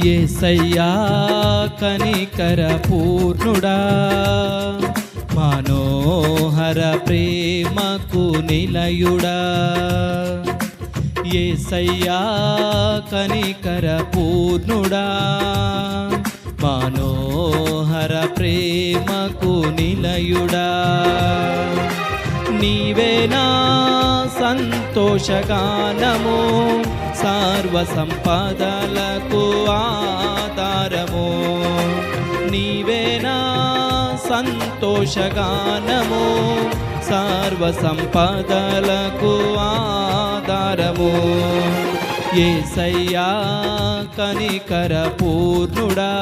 యేసయ్యా కనికర పూర్ణుడా, మనోహర ప్రేమకు నిలయుడా. యేసయ్యా కనికర పూర్ణుడా, మనోహర ప్రేమకు నిలయుడా. నీవేనా సంతోషగానము, సర్వ సంపదలకు ఆధారము. నీవేనా సంతోషగానము, సర్వ సంపదలకు ఆధారము. యేసయ్యా కనికర పూర్ణుడా,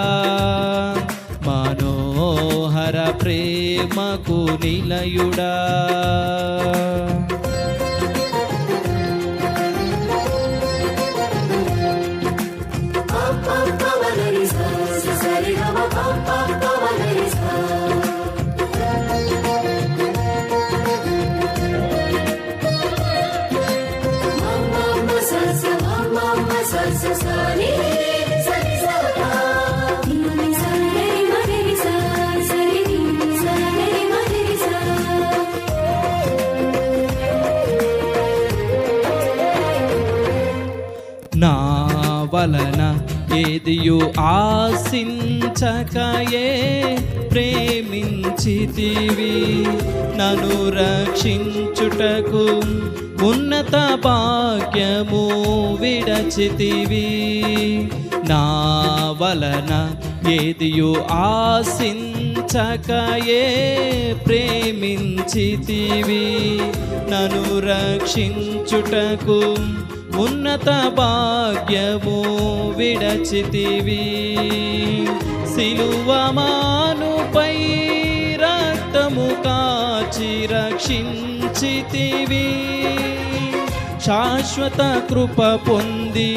మనోహర ప్రేమకు నిలయుడా. నా వలన ఏదియు ఆశించకయే ప్రేమించితివి, నన్ను రక్షించుటకు ఉన్నత భాగ్యము విడచితివి. నా వలన ఏదియు ఆశించకయే ప్రేమించితివి, నన్ను రక్షించుటకు ఉన్నత భాగ్యము విడచితివి. సిలువమానుపై రక్తము కాచి రక్షించితివి, శాశ్వత కృప పొంది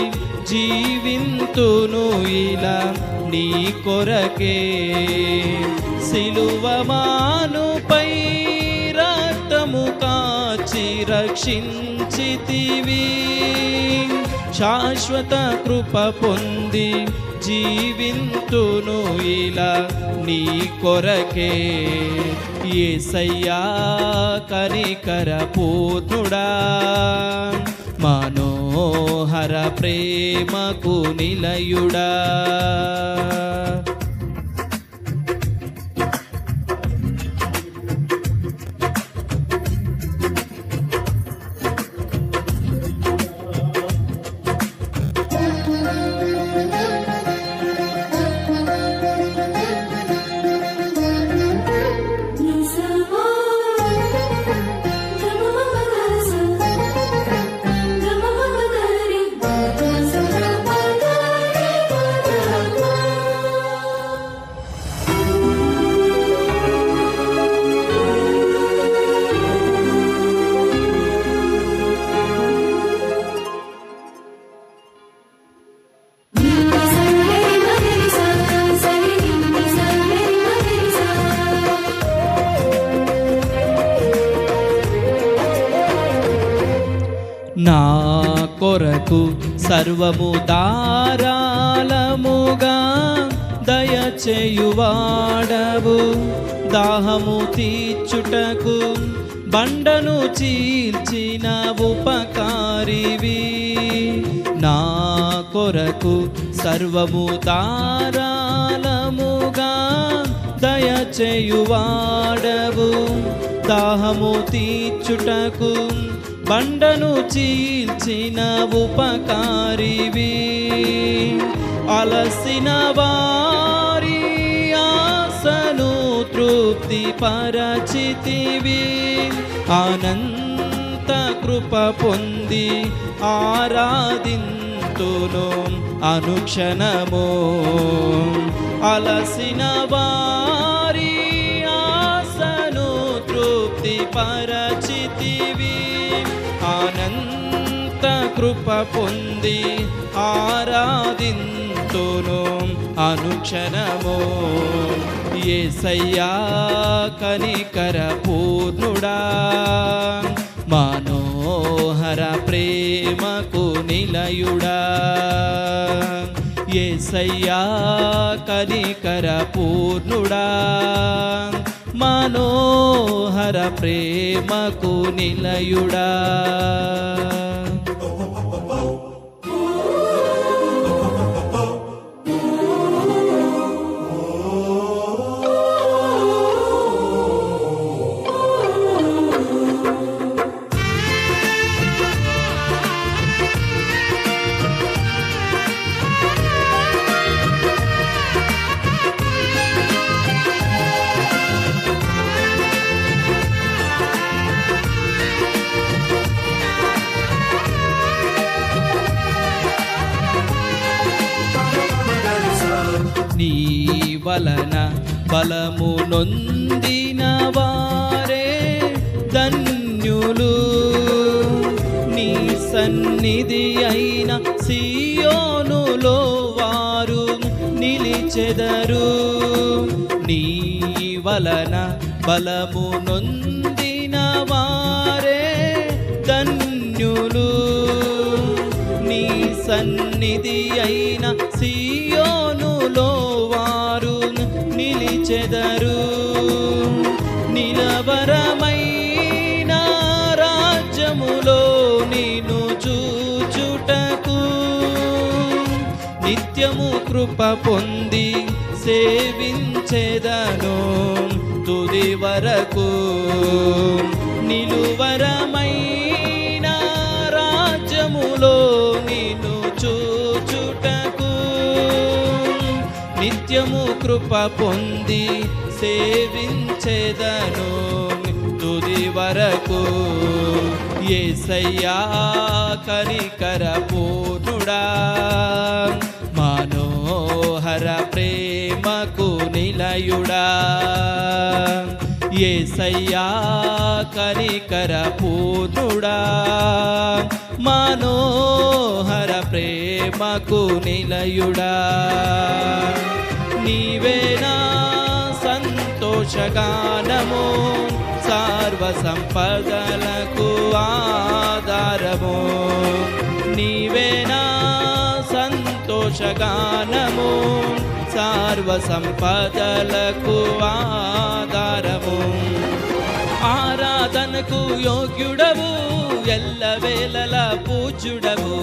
జీవింతును ఇలా నీ కొరకే. సిలువమానుపై రక్తము కాచి రక్షించితివి, శాశ్వత కృప పొంది జీవింతును ఇలా నీ కొరకే. యేసయ్యా కనికర పూర్ణుడా, మనోహర ప్రేమకు నిలయుడా. నా కొరకు సర్వము ధారాళముగా దయచేయువాడవు, దాహము తీర్చుటకు బండను చీల్చిన ఉపకారివి. నా కొరకు సర్వము ధారాళముగా దయచేయువాడవు, దాహము తీర్చుటకు బండను చీల్చిన ఉపకారివి. అలసిన వారి ఆశను తృప్తి పరచితివి, అనంత కృప పొంది ఆరాధింతును అనుక్షణము. అలసిన వారి ఆశను తృప్తి పరచితివి, అనంత కృప పొంది ఆరాధింతును అనుక్షణము. యేసయ్యా కనికర పూర్ణుడా, మనోహర ప్రేమకు నిలయుడా. యేసయ్యా కనికర పూర్ణుడా, మనోహర ప్రేమకు నిలయుడా. నీ వలన బలము నొందిన వారే ధన్యులు, నీ సన్నిధి అయిన సియోనులో వారు నిలిచెదరు. నీ వలన బలము నొందిన వారే ధన్యులు, నీ సన్నిధి అయిన సియోనులో వారు నిలిచెదరు. నిలవరమైన రాజ్యములో నిన్ను చూచుటకు నిత్యము కృప పొంది సేవించెదను తుది వరకు. నిలువరమైన రాజ్యములో నిన్ను చూచుటకు నిత్యము కృప పొంది సేవించెదను తుది వరకు. యేసయ్యా కనికర పూర్ణుడా, మనోహర ప్రేమకు నిలయుడా. యేసయ్యా కనికర పూర్ణుడా, మనోహర ప్రేమకు నిలయుడా. నీవేనా సంతోషగానము, సర్వ సంపదలకు ఆధారము. నీవేనా సంతోషగానము, సర్వ సంపదలకు ఆధారము. ఆరాధనకు యోగ్యుడవు, ఎల్లవేళలా పూజ్యుడవు.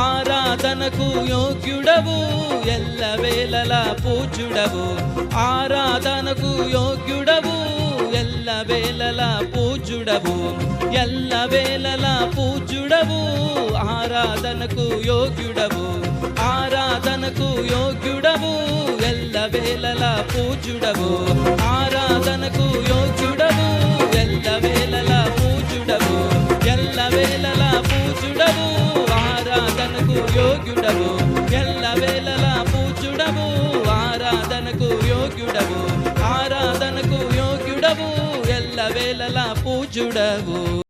ఆరాధనకు యోగ్యుడవు, ఎల్లవేళలా పూజ్యుడవు. ఆరాధనకు యోగ్యుడవు, ఎల్లవేళలా పూజ్యుడవు. ఎల్లవేళలా పూజ్యుడవు, ఆరాధనకు యోగ్యుడవు. ఆరాధనకు యోగ్యుడవు, ఎల్లవేళలా పూజ్యుడవు. ఆరాధనకు యోగ్యుడవు, ఎల్లవేళలా పూజ్యుడవు. ఎల్లవేళలా పూజ్యుడవు, ఆరాధనకు యోగ్యుడవు. ఎల్లవేళలా పూజ్యుడవు, ఆరాధనకు యోగ్యుడవు. ఆరాధనకు యోగ్యుడవు, ఎల్లవేళలా పూజ్యుడవు.